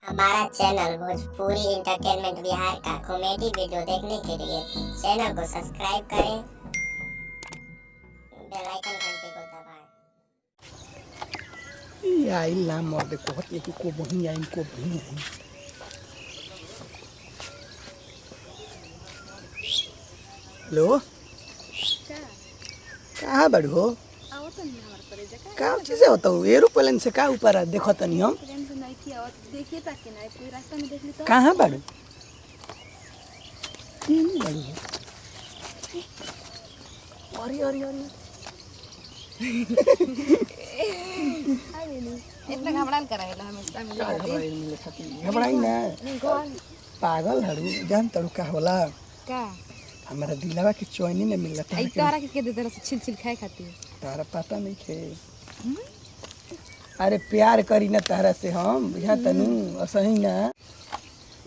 हमारा channel Bhojpuri entertainment Bihar का comedy video देखने के लिए चैनल को सब्सक्राइब करें, बेल आइकन घंटी को दबाएं। आई ला मर्द कहत कि को बही आई को बही आई। हेलो कहाँ बड़ हो का चीज़ होता हूँ एरोप्लेन से का ऊपर देखो तनी हम कहाँ बड़ अरे अरे अरे इतना घबरान करावेला हमेशा घबराई ना पागल हड़ू जान तड़ू का होला का हमारा दिलवा के चैनी ने मिलता आई तारा के दे देला छिल छिल खाए खाती तारा पता नहीं खे अरे प्यार करी ना तारा से हम बुझा तनु असही ना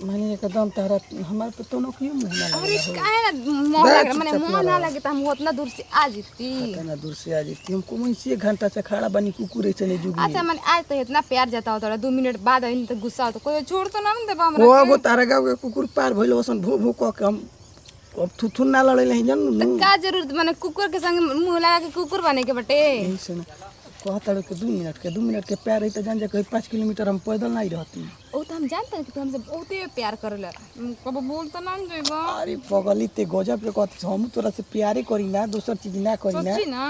माने एकदम तारा हमार पे तो क्यों मुंह ना अरे लगे काहे ना मोह लग माने मोह ना लगे त हम उतना दूर से आ जीती इतना दूर से आ जीती हम को से घंटा से खड़ा बनी कुकुरे से नहीं जुगी अच्छा माने आज तो इतना प्यार जाता हो थोड़ा 2 मिनट बाद आई तो गुस्सा हो तो कोई छोड़ तो ना देबा हमरा वो तारा गाँव के कुकुर पार भइल ओसन भो भो क के हम अब थुथुन ना लड़े नहीं जानू तो का जरूरत माने कुकुर के संग मुंह लगा के कुकुर बने के बटे यही से ना कहता के 2 मिनट के प्यार है तो जान जा कहीं 5 किलोमीटर हम पैदल नहीं रहती ओ तो हम जानते हैं कि तू हमसे बहुत प्यार करेला कब बोल तो ना जेबा अरे पगली ते गजब के कहत हम तोरा से प्यारे करी ना दूसर चीज ना करी ना सच्ची ना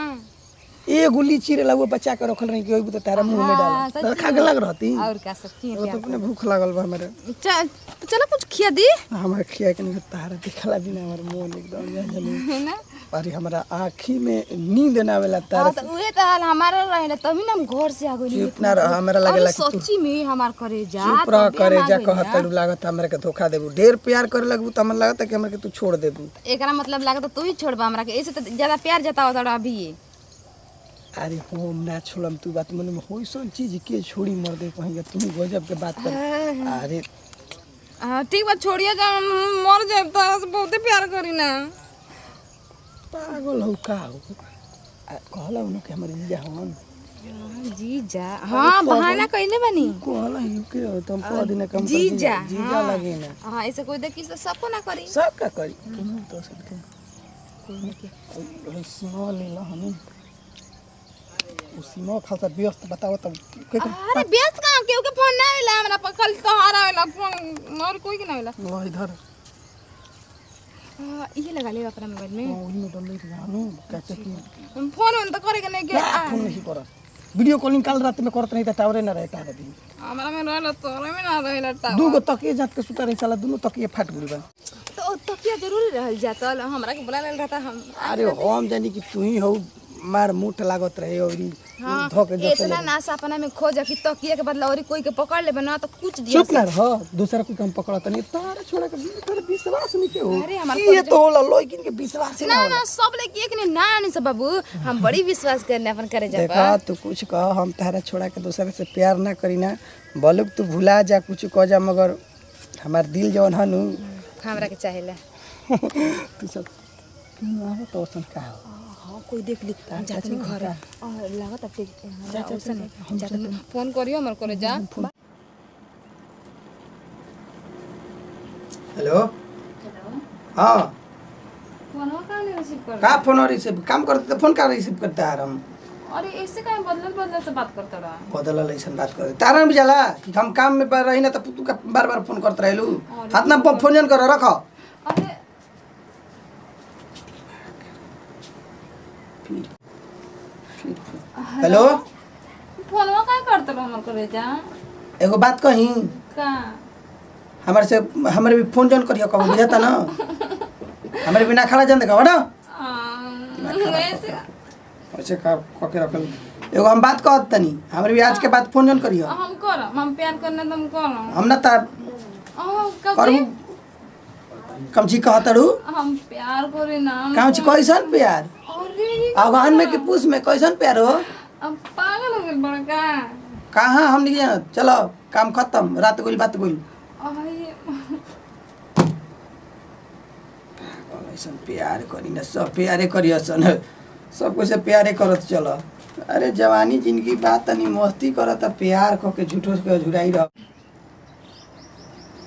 ए गुल्ली चिरेला वो बचा के रखल रही कि तो तारा मुंह में डाल सच्ची खा के लग रहती और क्या सच्ची है वो तो अपने भूख लागल बा हमारे चलो कुछ खिया दी हमारे खिया के नहीं तारा दिखला बिना हमार मुंह एकदम जान है ना अरे हमारा आँखी में नींद ना आवेला तारा तो उहे त हाल हमारा रहेला तभी ना हम घर से आ गइली चुप ना रह हमरा लागेला कि तू सच्ची में हमार करे जा चुप रह करे जा कहत तड़ू लागत हमरा के धोखा देबू ढेर प्यार करे लगबू त हमरा लागत कि हमरा के तू छोड़ देबू एकरा मतलब लागत तू ही छोड़बा हमरा के ऐसे तो ज्यादा प्यार जताओ तड़ा अभी अरे हम ना छोड़म तू बात मन में होई सन चीज के छोड़ी मर दे कहीं तू गजब के बात कर अरे ठीक बात छोड़िए जा मर जाए तारा से बहुत प्यार करी ना पागल हो का हो कहला उन के हमर जीजा हवन जीजा हां बहाना कइले बनी कहला यू के तुम कह दिन कम जीजा जीजा लगे ना हां ऐसे कोई देखी तो सबको ना करी सब का करी तुम तो सबके कोई नहीं के सुनो ले ला हमें उसी में खासा व्यस्त बताओ तब अरे व्यस्त कहां केहू के फोन ना आइला हमरा पकल तो हारा आइला फोन और कोई के ना आइला वो इधर ये लगा ले अपना मोबाइल में वही में डाल ले जानू कैसे की फोन तो करे के नहीं के फोन नहीं कर वीडियो कॉलिंग कल रात में करत नहीं त टावरे ना रहता है दिन हमरा में रहला तोरे में ना रहला टावर दू गो तकिए जात के सुता रही साला दोनों तकिए फाट गइल बा तो तकिया जरूर रहल जाता हमरा के बुला लेल रहता हम अरे हम जानी कि तू ही हो मार मुठ लागत रहे औरी धोके इतना नासा अपना में खोज कि तकिया के बदला और कोई के पकड़ ले बना तो कुछ दिया चुप ना रह दूसरा कोई हम पकड़त नहीं तारे छोड़ा के तोरे विश्वास नहीं के हो अरे हमार ये तो होला लोइकिन के विश्वास ही ना ना सब लेके एक ने ना नहीं सब बाबू हम बड़ी विश्वास करने अपन करे जा देखा तू कुछ कह हम तारा छोड़ा के दूसरे से प्यार ना करी ना बोलुक तू भुला जा कुछ कह जा मगर हमार दिल जवन हनु हमरा के चाहेला तू सब क्यों आवे तो सन का हो हां कोई देख ली जात में घर और लागत अब जात फोन करियो हमर करे जा हेलो हाँ फोन का नहीं रिसीव कर का फोन रिसीव काम करते तो फोन का रिसीव करता है हम अरे ऐसे काहे बदल से बात करता रहा बदल ऐसा बात कर तारा भी जाला कि हम काम में रही ना तो तू का बार बार फोन करते रहलू हाथ ना फोन जन कर रख अरे हेलो फोनवा का करत रहो हमर करे जा एगो बात कही का हमारे से हमारे भी फोन जन करियो कब बुझाता ना हमारे बिना खड़ा जन देखा ना ऐसे का के रखल एगो हम बात कहत तनी हमारे भी आज के बाद फोन जन करियो हम करम हम प्यार करना तुम करम हम ना तार करू कम जी कहतड़ू हम प्यार करे ना काम छी कैसन प्यार अरे आगन में कि पूछ में कैसन प्यार हो अब पागल हो गए बड़का कहाँ हम नहीं जाना चलो काम खत्म रात गोल बात गोल ऐसा प्यार करी ना सब प्यारे करिए सन सब कुछ से प्यारे करत चलो अरे जवानी जिंदगी बात तनी मस्ती करत प्यार को के झूठो के झुराई रह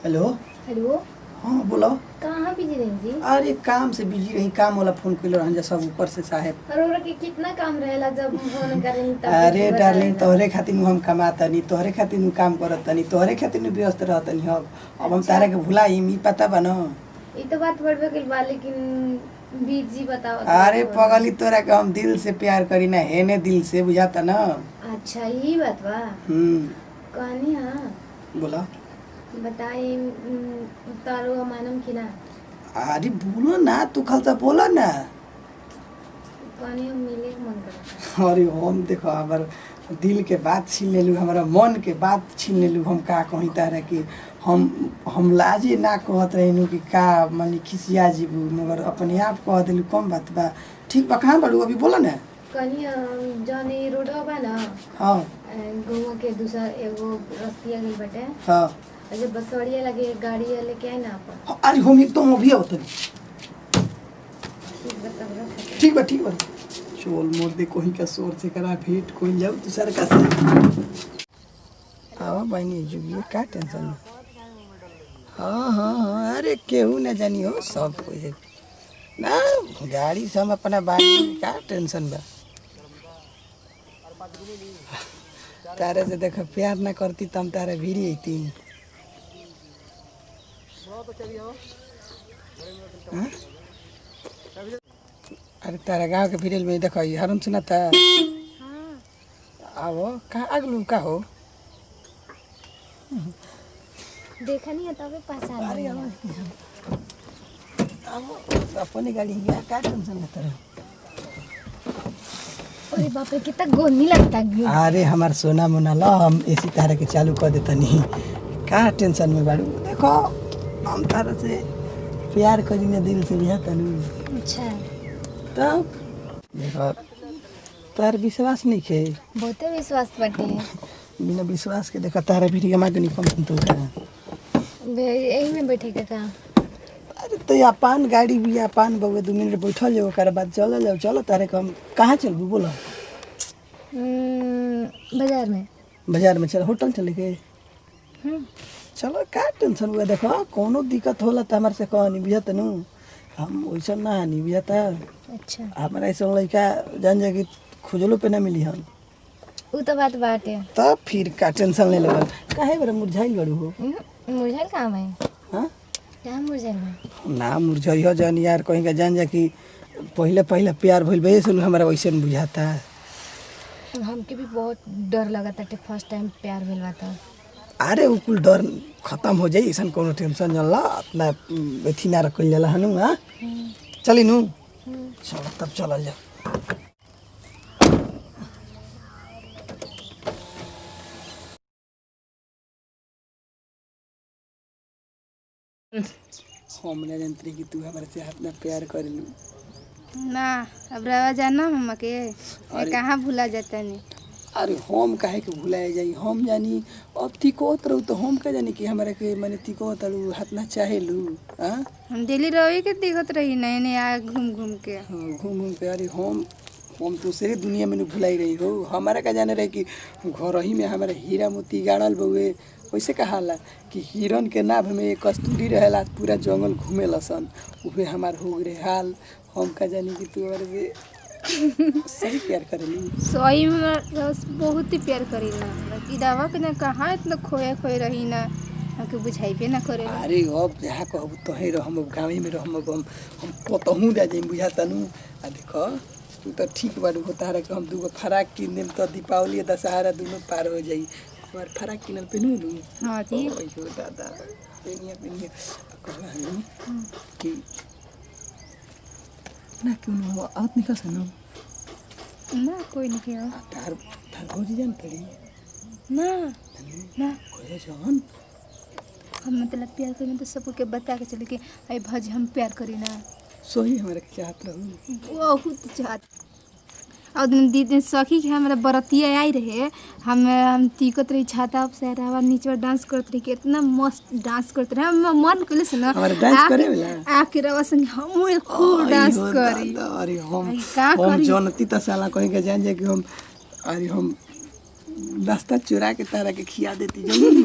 हेलो। हेलो। हाँ बोलो। कहाँ बिजी रही जी? अरे काम से बिजी रही, काम वाला फोन कइले रहन जा सब ऊपर से साहेब। और ओरा के कितना काम रहेला जब फोन करें तब? अरे डार्लिंग तोहरे खातिर हम कमातनी, तोहरे खातिर काम करतनी, तोहरे खातिर व्यस्त रहतनी हम। अब हम तारा के भुलाई ई पता बा न? ई तो बात बढ़बे कइल बा लेकिन बिजी बताओ। अरे पगली तोरा के हम दिल से प्यार करी ना, हेने दिल से बुझाता न। अच्छा ये बात बा। कहनी हां बोला। बताई तारो मानम कि ना? अरे बोलो ना, तू खालसा बोला ना। कहनी हम मिले के मन करता। अरे हम देखो हमार दिल के बात छीन लेलू, हमारा मन के बात छीन लेलू। हम का कही तारा कि हम लाजे ना कहत रहनू कि का मानी खिसिया जीबू, मगर अपने आप कह देलू। कम बात बा। ठीक बा, कहाँ बाड़ू अभी बोला ना। कहनी जने रोडवा बा ना। हाँ गौवा के दूसरा एगो रस्तिया गइल बाटे। हाँ अरे बसवड़िया लगे गाड़ी लेके आई ना अपन। अरे हम एकदम अभी आवत ठीक बा ठीक बा। चोल मोर दे कोही का शोर से करा भेंट कोई जाऊ दूसर का से। आवा बहनी जुगिए का टेंशन में। हाँ हाँ हाँ अरे केहू न जानी हो, सब कोई ना गाड़ी से हम अपना बाड़ी का टेंशन बा। तारे से देखो प्यार न करती तम तारे भीड़ी अती। अरे तारा गाँव के फिरल में देखो हरन सुना था। आओ कहाँ अगलू का हो देखा नहीं है तबे पहचान अरे लिया। अपनी गाड़ी गया का टेंशन लेता रहो। अरे बाप रे कितना गोनी लगता है। अरे हमार सोना मोना ला, हम एसी तारा के चालू कर देता नहीं। का टेंशन में बाड़ू। देखो हम तारा से प्यार करी दिल से बिहा तनु। अच्छा तब देखो तार विश्वास नहीं खे। बहुते विश्वास बाटे। बिना विश्वास के देखा तारा भी माँ के निकम तो का यही में बैठे के का। अरे तो अपन गाड़ी भी अपन बउए 2 मिनट बैठल जाओ, ओकर बाद चल जाओ। चलो तारे के हम कहाँ चलबू बोलो। बाजार में। बाजार में चल, होटल चले के। चलो का टेंशन हुआ। देखो कोनो दिक्कत होला तो हमारे से कह नहीं बुझत नु, हम वैसा ना नहीं बुझता। अच्छा हमारा ऐसा लड़का जान जा कि खोजलो पे ना मिली हम। वो तो बात बाटे। तब फिर का टेंशन ले लेबल। काहे बड़ा मुरझाइल बड़ू हो। मुरझाइल काम है। हाँ क्या मुरझाइल है? ना मुरझाई हो जान यार, कहीं का जान जा कि पहले पहले प्यार भइल बे सुन हमारा वैसे न बुझाता। हमके भी बहुत डर लगा था फर्स्ट टाइम प्यार भेल बा था। अरे उ कुल डर खत्म हो जाई, ऐसा कोनो टेंशन न ला। अपना अथी ना रखल जाला हनु। हां चली नु। चलो तब चलल जा। हम ना जानते कि तू हमारे से इतना प्यार करेलू ना। अब रवा जाना मम्मा के कहाँ भूला जाता नहीं। अरे हम काहे के भुलाए जाई। हम जानी अब तिकोत रहू तो हम का जानी कि हमारे के माने तिकोत रहू हाथ ना चाहेलू। हां हम डेली रवि के दिखत रही नए नए आ घूम घूम के। हाँ घूम घूम के। अरे हम दूसरे दुनिया में भुलाई रही हो। हमारा का जाने रहे कि घर ही में हमारा हीरा मोती गाड़ल बउए। वैसे कहाला कि हिरन के नाभ में एक कस्तूरी रहेला, पूरा जंगल घूमे लसन। उहे हमार हो गए हाल। हम का जानी कि तू हमारे से सही प्यार करेली। सही में बहुत ही प्यार करी ना कि दावा के ना कहाँ इतना खोए खोए रही ना हमके बुझाइबे ना करे। अरे अब जहाँ कहब तहीं रह, हम गाँव में रह, हम कतहूँ जा जाई बुझाता नु। आ देखो तू तो ठीक बारू हो। तारा के हम 2 गो फराक किन देम तो दीपावली दशहरा दोनों पार हो जाई। हमार फराक किनल पेनू लू। हाँ जी हो दादा पेनिया कहला हनु कि ना क्यों ना आत निकल सनो ना कोई नहीं किया तार भौजी जान पड़ी ना ना। कोई जान हम मतलब प्यार करें तो सबको बता के चले कि अरे भज हम प्यार करी ना। सोही हमारे के चाहत रहू। बहुत चाहत। और दीदी सखी के हमारा बरतिया आई रहे। हम तीकत रही छाता से रहा नीचे डांस करते रही। कितना मस्त डांस करते रहे। हम मन कले से ना डांस करे वाला आके रवा संग हम खूब डांस करी। अरे हम का करी जनती त साला कहीं के जान जा कि हम अरे हम नाश्ता चुरा के तारा के खिया देती जरूर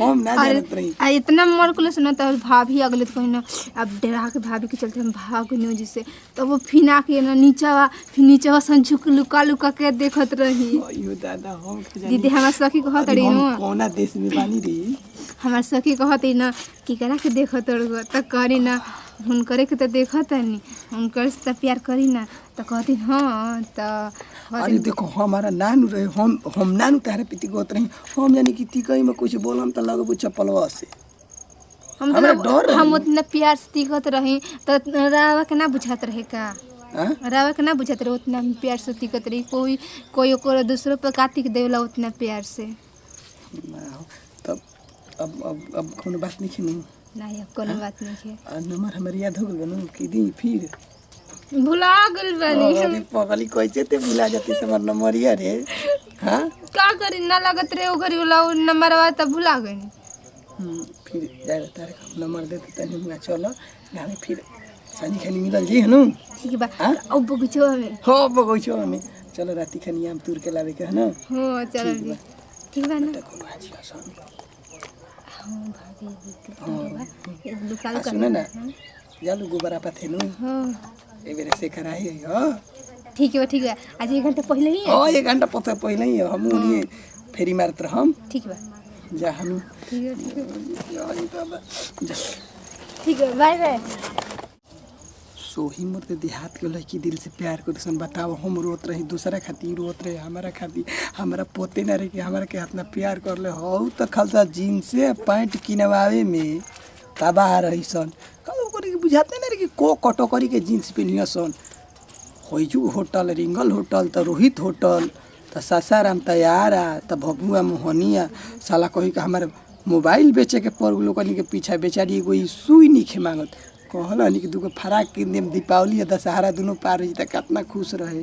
हम ना जानत रही। इतना मन को सुना तो भाभी अगले तो कहीं ना अब डरा के भाभी के चलते हम भाग गए जिससे तो वो फिना के ना नीचा संझुक लुका लुका के देखत रही। अयो दादा हम दीदी हमार सखी कहत रही हम कौना देश में बानी रही। हमार सखी कहत ना कि करा के देखत रहो त करी ना हुनकरे के तो देखत नहीं हुनकर से प्यार करी ना तो कहती हाँ तो अरे देखो हमारा नानू रहे हम नानू तारे पिती गोत रही हम यानी कि तिकई में कुछ बोलम त लगबो चप्पलवा से हमरा डर हम उतना प्यार से तिकत रही तो रावा के ना बुझात रहे का रावा के ना बुझात रहे उतना प्यार से तिकत रही कोई ओकर दूसरों पर कातिक देवला उतना प्यार से। तब अब कोनो बात नहीं खिनु नहीं अब कोनो बात नहीं है। नंबर हमारे याद हो गल न कि दी फिर भुला गल बनी अरे पगली कैसे ते भुला जाती से हमर नंबर यार रे। हां का करी ना लागत रे ओ घरी वाला नंबरवा त भुला गई। फिर जाए तारे नंबर दे तनी मुआ चलो गाने फिर सानी खानी मिलल जी हनु ठीक बा अब बगीचो में हो बगीचो में चलो राती खानी आम तूर के लावे के है ना। हो चल जी ठीक बा ना कोनो आज आसान हां भाभी लुका सुन ना जालू गोबरा पाथे नु हां ए बेरे से कराई हो ठीक है आज 1 घंटा पहले ही हां 1 घंटा पहले ही हम उन्हें फेरी मारत रहम। ठीक बा जा हम ठीक है बाय बाय। सोही मोर के देहात के लड़की दिल से प्यार कर सन बताओ हम रोत रही दूसरा खातिर रोत रहे हमारा खातिर हमारा पोते ना रहे कि हमारा के हाथ ना प्यार कर ले हो तो खालसा जीन्स से पैंट किनवावे में तबाह रही सन कल ओकरे के बुझाते ना रे कि को कटोकरी के जीन्स पहनिया सन होइजू होटल रिंगल होटल त रोहित होटल त सासाराम तैयारा त भभुआ मोहनिया साला कही के हमारे मोबाइल बेचे के पर लोगन के पीछा बेचारी एगो सुई नहीं मांगत कहल कि दूगो फराक किन देम दीपावली या दशहरा दोनों पार हो त कितना खुश रहे।